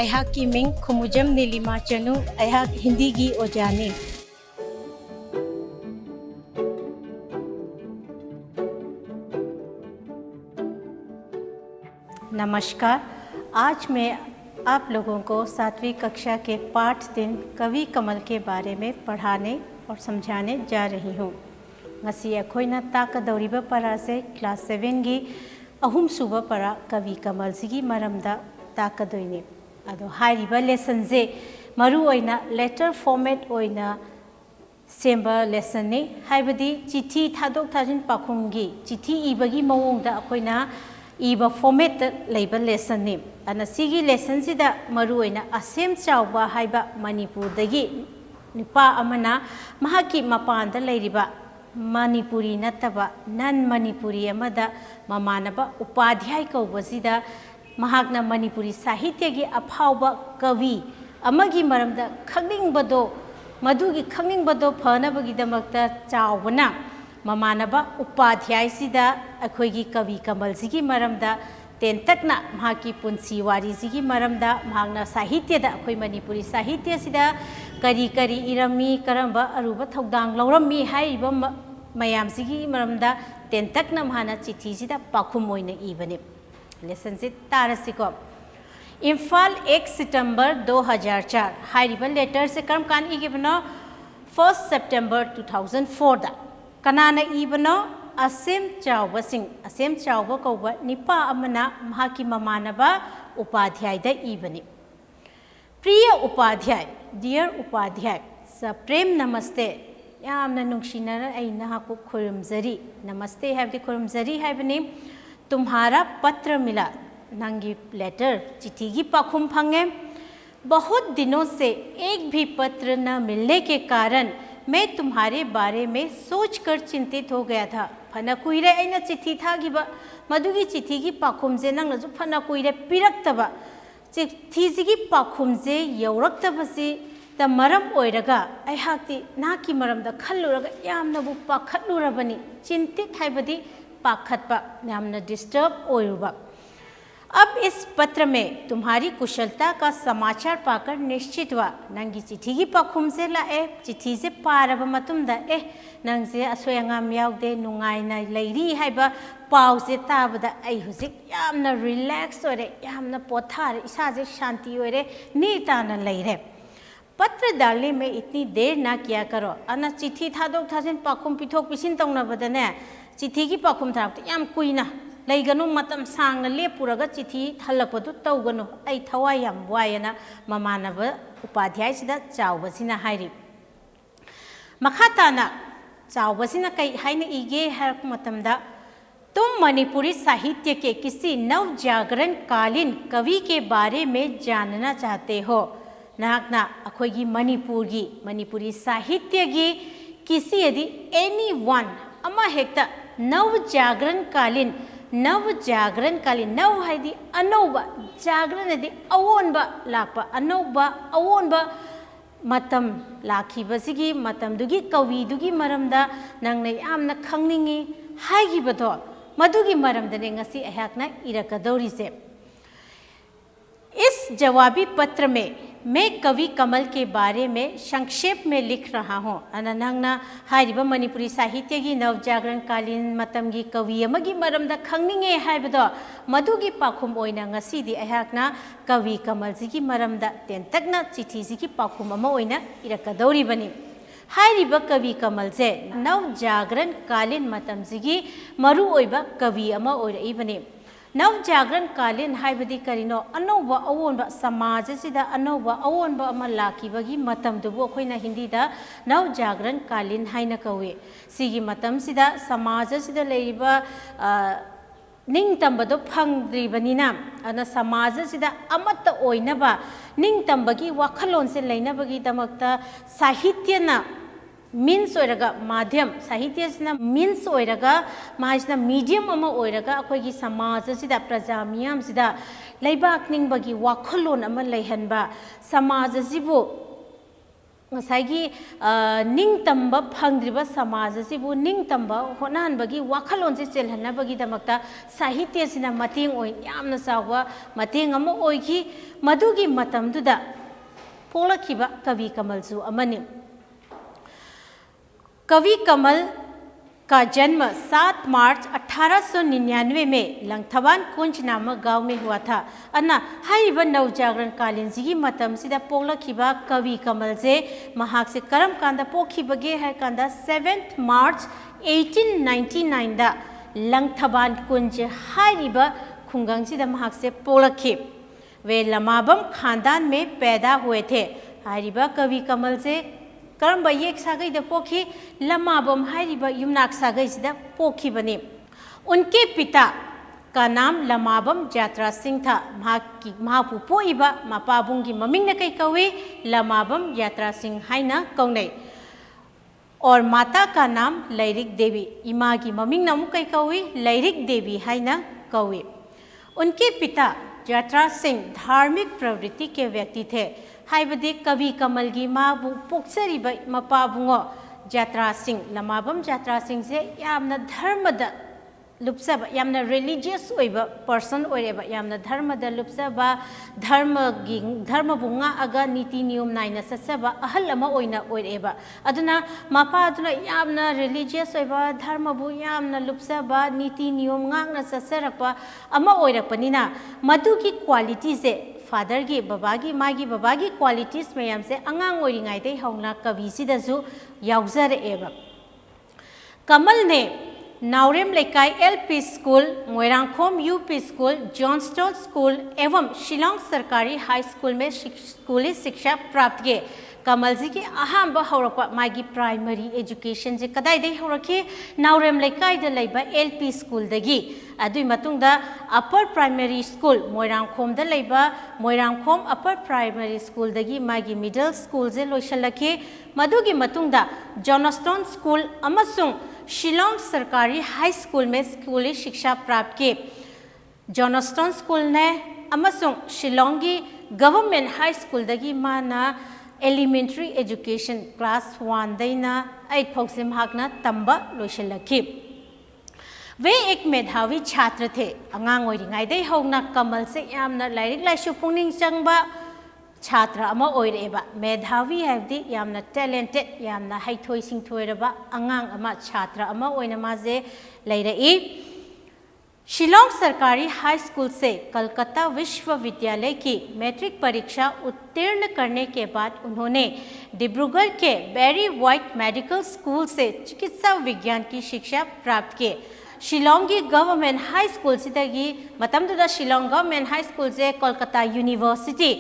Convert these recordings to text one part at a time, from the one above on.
अयहाक की मिंग खुमुजम नीलिमा चनु अयहाक हिंदी की ओजानी। नमस्कार। आज मैं आप लोगों को 7वीं कक्षा के पाठ 3 कवि कमल के बारे में पढ़ाने और समझाने जा रही हूँ। ngasi अखोइना ताकदौरिबा परा से क्लास 7 की अहुम सुबा परा कवि कमल सिगी मरमदा ताकदोइने। अदो हाइरिबा लेसन जे मरु ओइना लेटर फॉर्मेट ओइना सेंबा लेसन ने हाइबदी चिठी थादोक थाजिन पाखुमगी चिठी इबगी मवोंगदा अखोइना इबा फॉर्मेट लेबा लेसन ने अना सिगी लेसन सिदा मरु ओइना असेम चावबा हाइबा मणिपुर दगी निपा अमना महाकी मपानदा लेरिबा मणिपुरी नतबा नन मणिपुरी अमदा ममानबा उपाध्याय कौबसिदा महाकना मणिपुरी साहित्य की अफावबा कवि अमगी मरमदा खंगनिंगबदो मधुगी खंगनिंगबदो फनबगीदमक्ता चावना ममानबा उपाध्याय सिदा अखोइगी कवि कमल सिगी मरमदा तेंतकना महाकी पुंसी वारी सिगी मरमदा महाकना साहित्यदा अखोइ मणिपुरी साहित्य सिदा करी करी इरमी करंबा अरुबा थौदांग लौरमी हाइबा मयाम सिगी मरमदा तेंतकना महाना चिठी सिदा पाखुम ओइना इबने। लेसन से तारसिको इम्फाल 1 सितंबर 2004 हाइरिबा लेटर से कर्म कान इगिबनो 1 सितंबर 2004 दा कनाना इबनो असेम चावबा कौबा निपा अमना महाकी ममानबा उपाध्याय दा इबने। प्रिय उपाध्याय, डियर उपाध्याय, सप्रेम नमस्ते। यामना नुंगसिना आई नहाकु खुरुमजरी। नमस्ते हैबदी खुरुमजरी हैबनी। तुम्हारा पत्र मिला, नंगी लेटर चिट्ठी की पाखुम फंगे। बहुत दिनों से एक भी पत्र न मिलने के कारण मैं तुम्हारे बारे में सोचकर चिंतित हो गया था। फना कुइरे आइना चिट्ठी थागिबा मधुगी चिट्ठी की पाखुम जे नंगनजु फना कुइरे पिरक्तबा चिट्ठी की पाखुम जे यौरक्तबसी द मरम ओइरगा अयहाक्ति नाकी मरमदा खल्लुरगा यामनबु पाखत्लुरबनी। चिंतित हाइबदी पाखतपा यामना डिस्टर्ब ओइरुबा। अब इस पत्र में तुम्हारी कुशलता का समाचार पाकर निश्चित हुआ। नंगी चिट्ठी की पाखुम से लाए चिट्ठी से पारब मतुमदा नंगसे असोय अंगाम याउदे नुंगाइना लेरी हाइबा पाउ से ताबदा आई हुजिक यामना रिलैक्स ओरे यामना पोथार इसाजे शांति ओरे नीताना लेरे। पत्र डालने में इतनी देर ना किया करो। अना चिट्ठी थादोक थाजिन पाखुम पिथोक पिसिन तौनबदने चिट्ठी की पाखुम थारक्ते याम कुइना लेगनु मतम सांगना लेपुरगा चिट्ठी हल्लकपदु तौगनु आई थवाय याम वायना ममानब उपाध्याय सिदा चावबसिना हाइरि। मखाताना चावबसिना कई हाइना इगे हरक मतमदा तुम मणिपुरी साहित्य के किसी नव जागरण कालीन कवि के बारे में जानना चाहते हो। नाकना अखोइगी मणिपुरी साहित्य की किसी यदि एनी वन अमा हेक्ता नव जागरण कालीन नव हाइदी अनौबा जागरण यदि अवोनबा लापा अनौबा अवोनबा मतम लाखिबसिगी मतमदुगी कविदुगी मरमदा नंगना यामना खंगनिंगी हाइगिबदो मधुगी मरमदने ngasi अयहाकना इरकदौरिसे। इस जवाबी पत्र में मैं कवि कमल के बारे में संक्षेप में लिख रहा हूँ। अनंगना हाइरिबा मणिपुरी साहित्य की नवजागरण कालीन मतमगी कवि अमगी मरमदा खंगनिंगे हाइबदो मधुगी पाखुम ओइना ngasiदी अयहाकना कवि कमल जी की मरमदा तेंतकना चिट्ठी जी की पाखुम अमा ओइना इरकदौरिबनी। हाइरिबा कवि कमल से नवजागरण कालीन मतम जी मरु ओइबा कवि अमा ओइरइबनी। नव जागरण कालीन हाइबदी करिनो अनौबा अवोनबा समाज सिदा अनौबा अवोनबा अमा लाखिबगी मतमदुबो अखोइना हिंदीदा नव जागरण कालीन हाइना कवे। सिगी मतम सिदा समाज सिदा लेरिबा निंगतंबदो फंगद्रिबनिना अना समाज सिदा अमत्त ओइनबा निंगतंबगी वाखलोन से लेनबगी दमक्ता साहित्यना मीन्स ओइरगा माध्यम साहित्य सिना मीन्स ओइरगा माइसना मीडियम अमा ओइरगा अखोइगी समाज सिदा प्रजा मियाम सिदा लैबाक निंगबगी वाखलोन अमा लेहनबा समाज सिबो ngसाइगी निंगतंबा फंगद्रिबा समाज असिबु निंगतंबा होनाहनबगी वाखलोन से चेलहनबगी दमक्ता साहित्य सिना मतेंग ओइ यामना सावा मतेंग अमा ओइगी मदुगी मतमदुदा पोलखिबा कवि कमलसु अमनि। कवि कमल का जन्म 7 मार्च 1899 में लंगथबान कुंज नामक गांव में हुआ था। अन्ना हाइब नवजागरण कालीन जिगी मतम सिदा पोलखिबा कवि कमल से महाक से करम कांदा पोखिबगे है कांदा 7 मार्च 1899 दा लंगथबान कुंज हाइब खुंगंग सिदा महाक से पोलखि। वे लमाबम खानदान में पैदा हुए थे। हाइब कवि कमल से करम येक सागई द पोखी लमाबम हाइरिबा युमनाक सागई सिदा पोखी बने। उनके पिता का नाम लमाबम जात्रा सिंह था। महापु पोइबा मापाबुंगी ममिंग न कई कवे लमाबम जात्रा सिंह हाइना कौने। और माता का नाम लैरिक देवी, इमा की ममिंग नमु कई कवे लैरिक देवी हाइना कवे। उनके पिता जात्रा सिंह धार्मिक प्रवृत्ति के व्यक्ति थे। हाइबदे कवि कमल की माबु पोक्सरिबा मपाबुंगो जात्रा सिंह लमाबम जात्रा सिंह से यामना धर्मद लुप्सबा यामना रिलीजियस ओइबा पर्सन ओइरेबा यामना धर्मद लुप्सबा धर्मबुंगा अगा नीति नियम नाइना ससबा अहल अमा ओइना ओइरेबा। अदुना मापा अदुना यामना रिलीजियस ओइबा धर्मबु यामना लुप्सबा नीति नियम गांगना ससरपा अमा ओइरपनिना मदुगी क्वालिटी से फादर की मागी बाबागी क्वालिटीज मैम से अंगांग ओइरिंगाइदे हौना कविसिदसु याउजरेबा। कमल ने Naorem Leikai LP school, Moirangkhom UP school, Johnstone school एवं शिलोंग सरकारी हाई स्कूल में स्कूली शिक्षा प्राप्त किए। कमल जी के अहम हौरपा मागी प्राइमरी एजुकेशन से कदाइदे हौरखे नावरेम लेकाइदा लैबा एलपी स्कूल दगी। अदुई मतुंगदा अपर प्राइमरी स्कूल मोइरांगखोम दा लैबा मोइरांगखोम अपर प्राइमरी स्कूल दगी मागी मिडल स्कूल जे लोइसलखे। मदुगी मतुंगदा जॉनस्टन स्कूल अमसुंग शिलोंग सरकारी हाई स्कूल में स्कूली शिक्षा प्राप्त किए। जॉनस्टन स्कूल ने अमसुंग शिलोंगी गवर्नमेंट हाई स्कूल दगी माना एलिमेंट्री एजुकेशन क्लास 1 दैना 8 फौसे महाकना तंबा लोइसलखि। वे एक मेधावी छात्र थे। अंगांग ओइरिंगाइदे हौना कमल से यामना लाइरिक लाइसु पुंगनिंग चंगबा छात्र अमा ओइरेबा। मेधावी हैबदि यामना टैलेंटेड यामना हाइथोइ सिंथोइरबा अंगांग अमा छात्र अमा ओइना माजे लैरई। शिलोंग सरकारी हाई स्कूल से कलकत्ता विश्वविद्यालय की मैट्रिक परीक्षा उत्तीर्ण करने के बाद उन्होंने डिब्रूगढ़ के बेरी व्हाइट मेडिकल स्कूल से चिकित्सा विज्ञान की शिक्षा प्राप्त की। शिलोंगी गवर्नमेंट हाई स्कूल सिदगी मतमदुदा शिलोंग गवर्नमेंट हाई स्कूल से कोलकाता यूनिवर्सिटी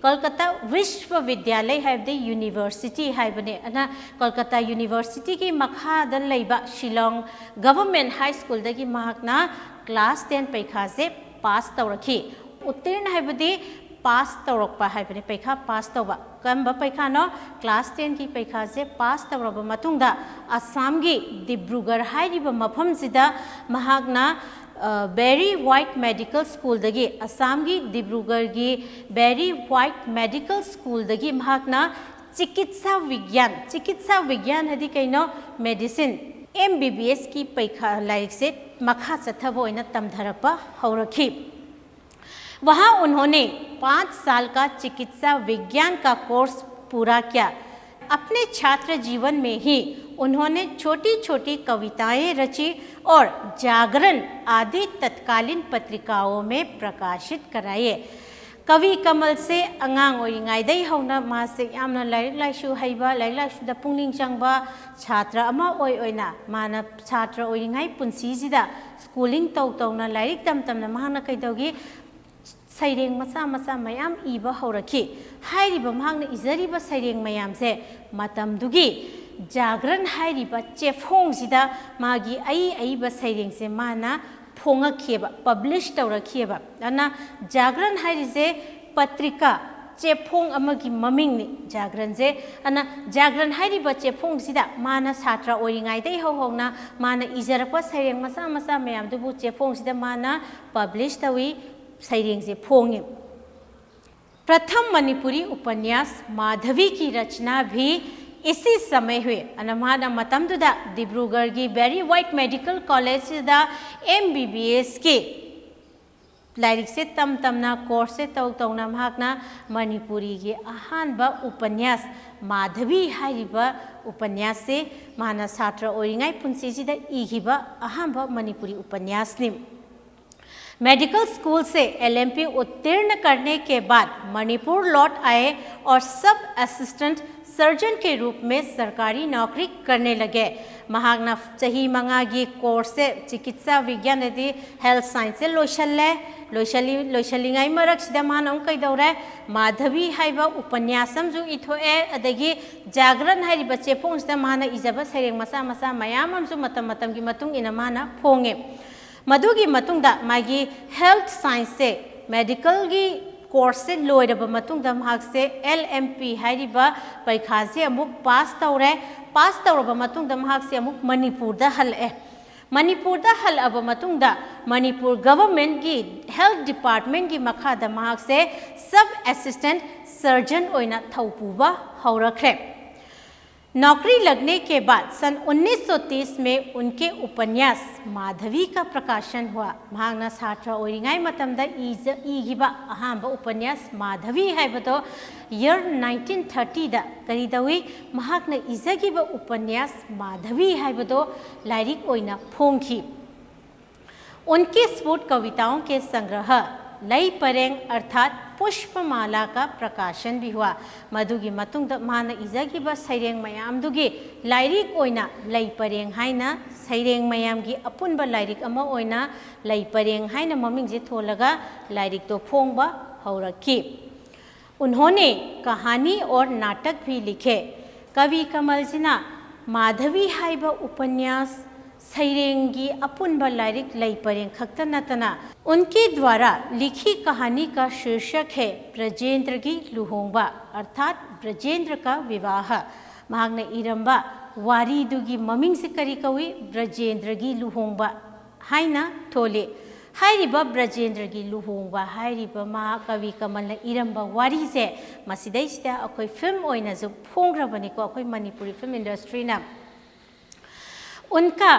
कोलकाता विश्वविद्यालय हैबदे यूनिवर्सिटी हैबने अना कोलकाता यूनिवर्सिटी की मखादा लैबा शिलोंग गवर्नमेंट हाई स्कूल दगी महाकना क्लास 10 पैखा से पास तौरखी। उत्तीर्ण हैबदे पास तौरकपा हैबने पैखा पास तौबा कम्बा पैखानो क्लास 10 की पैखा से पास तौरबा मतुंगदा असम की डिब्रूगढ़ हाइरिबा मफमसिदा महाकना बेरी व्हाइट मेडिकल स्कूल दगी असम की डिब्रूगढ़ की बेरी व्हाइट मेडिकल स्कूल दगी महाकना चिकित्सा विज्ञान हदी कइनो मेडिसिन MBBS की पैखा लाइक से मखा चथब ओइना तमधरपा हौरखी। वहाँ उन्होंने 5 साल का चिकित्सा विज्ञान का कोर्स पूरा किया। अपने छात्र जीवन में ही उन्होंने छोटी छोटी कविताएं रची और जागरण आदि तत्कालीन पत्रिकाओं में प्रकाशित कराए। कवि कमल से अंगांग ओइरिंगाइदै हौना मासे यामना लाइरिक लाइसु हैबा लाइरिक लाइसुदा पुंगनिंग चंगबा छात्र अमा ओइना माना छात्र ओइरिंगाइ पुंसीजिदा स्कूलिंग तौना लाइरिक तमना माना कैदौगी सैरेंग मचा मयाम इबा हौरखि। हाइरिबा मांगना इजरिबा सैरेंग मयाम से मतमदुगी जागरण हाइरिबा चेफोंगजिदा मागी अईबा सैरेंग से माना फोंगखेबा पब्लिश तौरखेबा। अना जागरण हाइरिजे पत्रिका चेफोंग अमगी ममिंगनि जागरण जे अना जागरण हाइरिबा चेफोंगजिदा माना छात्र ओइरिंगाइदै हौना माना इजरपा सैरेंग मचा मयाम दुबु चेफोंगजिदा माना पब्लिश तवी सैरेंग से फोंगे। प्रथम मणिपुरी उपन्यास माधवी की रचना भी इसी समय हुए। अनमाना मतमदुदा डिब्रूगढ़ की बेरी वाइट मेडिकल कॉलेज दा MBBS के लाइरिक से तम तमना कोर्स से तौ तौना महाकना मणिपुरी के अहानबा उपन्यास माधवी हाइबा उपन्यास से माना छात्र ओरिंगाई पुंसीजिदा इगिबा अहानबा मणिपुरी उपन्यास ने। मेडिकल स्कूल से LMP उत्तीर्ण करने के बाद मणिपुर लौट आए और सब असिस्टेंट सर्जन के रूप में सरकारी नौकरी करने लगे। महागना चही मंगागी कोर्स से चिकित्सा विज्ञान यदि हेल्थ साइंस से लोशलिंगाई मरक्सिदा मानम कईदौरे माधवी हाइबा उपन्यासम जो इथोए अदगी जागरण हाइबा चेफोंसदा माना इजाबा सरेंग मसा मसा मयाम जो मतम मतम की मतुंग इना माना फोंगे। मधुगी मतुंगदा मागी हेल्थ साइंस से मेडिकल की कोर्स से लोइरबा मतुंगदा महाक से LMP हाइरिबा परीक्षा से अमुक पास तौरे। पास तौरबा मतुंगदा महाक से अमुक मणिपुरदा हलए। मणिपुरदा हलअबा मतुंगदा मणिपुर गवर्नमेंट की हेल्थ डिपार्टमेंट की मखादा महाक से सब असिस्टेंट सर्जन ओइना थौपुबा हौरखरे। नौकरी लगने के बाद सन 1930 में उनके उपन्यास माधवी का प्रकाशन हुआ। महागना छात्र ओरिंगाई मतमदा इगिबा अहांबा उपन्यास माधवी हाइबदो ईयर 1930 दा करीदवी महागना इजगिबा उपन्यास माधवी हाइबदो लाइरिक ओइना फोंखी। उनके स्फुट कविताओं के संग्रह लई परेंग अर्थात पुष्पमाला का प्रकाशन भी हुआ। मधुगी मतुंगदा माना इजगिबा सैरेंग मयामदुगी लाइरिक ओइना लई परेंग हाइना सैरेंग मयाम की अपुनबा लाइरिक अमा ओइना लई परेंग हाइना ममिंगजे थोलगा लाइरिक तो फोंगबा हौरखी। उन्होंने कहानी और नाटक भी लिखे। कवि कमल जिना माधवी हाइबा उपन्यास सैरेंगी अपुनबा लाइरिक लई परेंग खक्ता नतना उनके द्वारा लिखी कहानी का शीर्षक है ब्रजेंद्र की लुहोंगबा अर्थात ब्रजेंद्र का विवाह। महागना इरंबा वारीदुगी ममिंग से करी कवी ब्रजेंद्र की लुहोंगबा हाइना थोले। हाइरिबा ब्रजेंद्र की लुहोंगबा हाइरिबा महाकवि कमल इरंबा वारी से मसिदैसिदा अखोई फिल्म ओइना जो फोंग्रबनिको अखोई मणिपुरी फिल्म इंडस्ट्री ना। उनका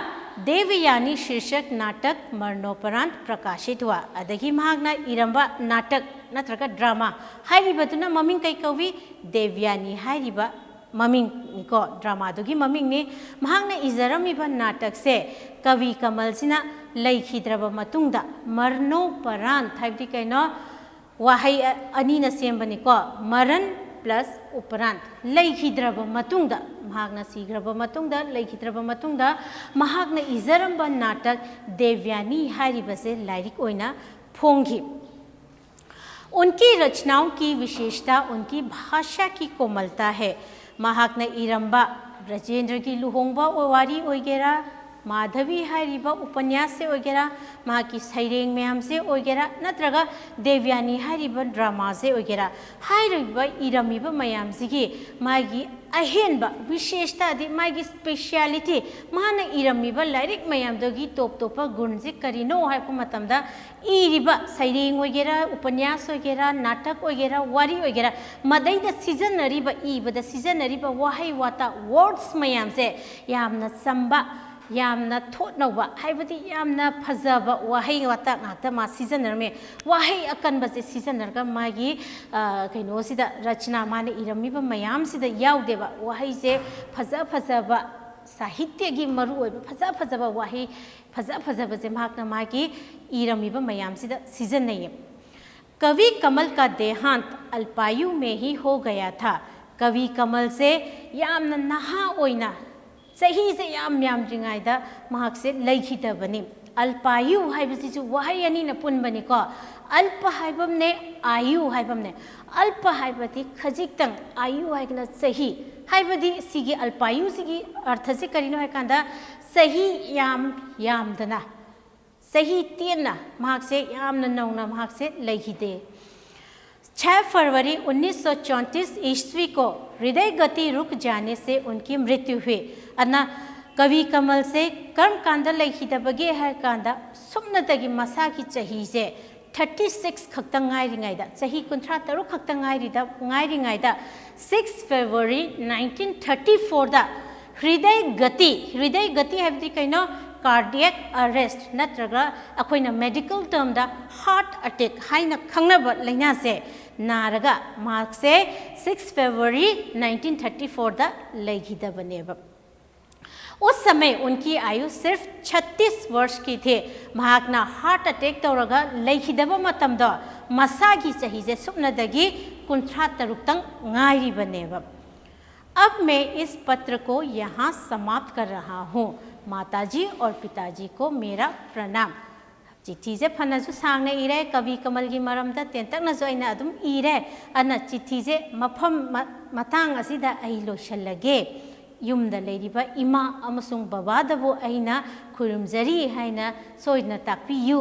देवयानी शीर्षक नाटक मरणोपरांत प्रकाशित हुआ। अदगी महागना इरंबा नाटक नत्रगा ड्रामा हाइरिबदुना ममिंग कई कवि देवयानी हाइरिबा ममिंग को ड्रामा दुगी ममिंग ने महागना इजरमिबा नाटक से कवि कमल सिना लैखिद्रबा मतुंगदा मरणोपरांत हाइबदि कैनो वाहै अनीना सेमबनिको मरण प्लस उपरांत लैखिद्रबा मतुंगदा महागना सीग्रबा मतुंगदा लैखिद्रबा मतुंगदा महागना इजरंबा नाटक देवयानी हाइरिबसे लाइरिक ओइना फोंगी। उनकी रचनाओं की विशेषता उनकी भाषा की कोमलता है। महागना इरंबा ब्रजेंद्र की लुहोंगबा वारी ओइगेरा माधवी हाइरिबा उपन्यास से ओइगेरा महा की सैरेंग मैम से ओइगेरा नत्रगा देवयानी हाइरिबा ड्रामा से ओइगेरा हाइरिबा इरमिबा मैम सिगी मागी अहेनबा विशेषता दि मागी स्पेशलिटी माना इरमिबा लाइरिक मैम दोगी टॉप टॉपा गुण से करिनो हाइको मतमदा इरिबा सैरेंग ओइगेरा उपन्यास ओइगेरा नाटक ओइगेरा वारी ओइगेरा मदैदा सिजनरिबा इबदा सिजनरिबा वाहै वाता वर्ड्स मैम से यामना संबा यामना थोटनौबा हाइबदि यामना फजबा वाहै वाता नाता मा सीजनर में वाहै अकनबा से सीजनरगा मागी कैनोसिदा रचना माने इरमिबा मयाम सिदा याउदेबा वाहै से फजबा साहित्य की मरु ओइबा फजबा वाहै फजबा से महाकना मागी इरमिबा मयाम सिदा सीजन नहीं है। कवि कमल का देहांत अल्पायु में ही हो गया था। कवि कमल से यामना नहा ओइना सही से याम जिंगाइदा महाक से लैखिदबनी। अल्पायु हाइबसिसु वाहै अनी न पुनबनिको अल्प हाइबमने आयु हाइबमने अल्प हाइबति खजिक्तंग आयु हाइगना सही हाइबदि सिगी अल्पायु सिगी अर्थ से करिनो हाइकांदा सही यामदना सही तेना महाक से यामना नौना महाक से लैखिदे। 6 फरवरी 1934 ईस्वी को हृदय गति रुक जाने से उनकी मृत्यु हुई। अन्ना कवि कमल से कर्म कांदा लैखिदबगे हर कांदा सुमनतगी मसा की चही से 36 खक्तंग ngairingaida chahi kunthra taru खक्तंग ngairingaida 6 February 1934 da hriday gati habdi kaino cardiac arrest natraga akoina medical term da heart attack haina khangnaba laina se naraga mark se 6 February 1934 da leghidabane उस समय उनकी आयु सिर्फ 36 वर्ष की थी महाकना हार्ट अटैक तौरगा लेखिदब मतमदा मसागी चाहिए सुपनदगी कुंथ्रा तरुक्तंग ngairi बनेब। अब मैं इस पत्र को यहाँ समाप्त कर रहा हूँ। माताजी और पिताजी को मेरा प्रणाम। चिट्ठी से फनजु सांगने इरे कवि कमल की मरमदा तेंतक नजो इना अदुम इरे अना चिट्ठी से मफम मतांग असिदा आई लोशलगे युमदा लेरिबा इमा अमसुंग बाबादबो अइना खुरुमजरी हैना सोइना ताकपियु।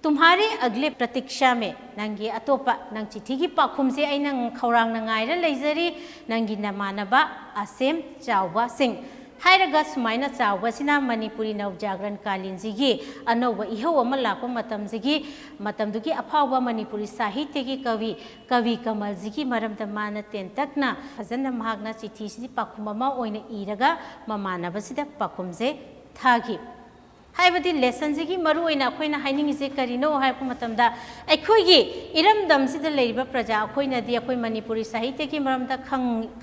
तुम्हारे अगले प्रतीक्षा में नंगी अतोपा नंग चिट्ठी की पाखुम से अइना खौरांग नंगाइरा लेजरी नंगी नमानबा असेम चावबा सिंह हायरगा सुमाइना चावबसिना मणिपुरी नवजागरण कालीनजिगी अनौबा इहौ अमा लापा मतमजिगी मतमदुगी अफावबा मणिपुरी साहित्य की कवि कमलजिगी मरमदा माना तेंतकना फजना महागना चिट्ठीसिदि पाखुम अमा ओइना इरगा ममानबसिदा पाखुमजे थागी हाइबदि लेसन जिगी मरु ओइना अखोइना हाइनिंगिजे करिनो हाइपु मतमदा अखोइगी इरमदमसिदा लेरिबा प्रजा अखोइनादि अखोइ मणिपुरी साहित्य की मरमदा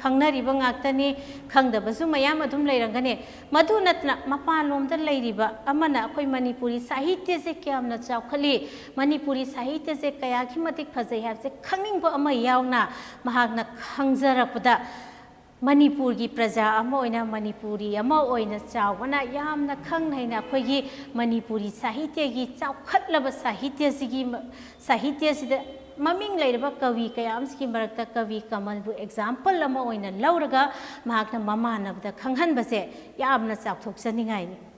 खंगनरिबा ngaktani खंगदबसु मयाम अदुम लेरंगने मधु नतना मपालोमदा लेरिबा अमना अखोइ मणिपुरी साहित्य से क्यामना चावखली मणिपुरी साहित्य से कयाखि मतिक फजै हाबसे खंगनिंगबा अमा यावना महागना खंगजरपदा मणिपुर की प्रजा मणिपुरी चावना यामना खंगना अखोइगी मणिपुरी साहित्य की चावखतलब साहित्य ममिंग लेरबा कवि कयामसकी मरक्ता कवि कमलबु एग्जाम्पल लौरगा महाकना ममानबदा खंगहनबसे यामना चावथोकसनिंगाइनि।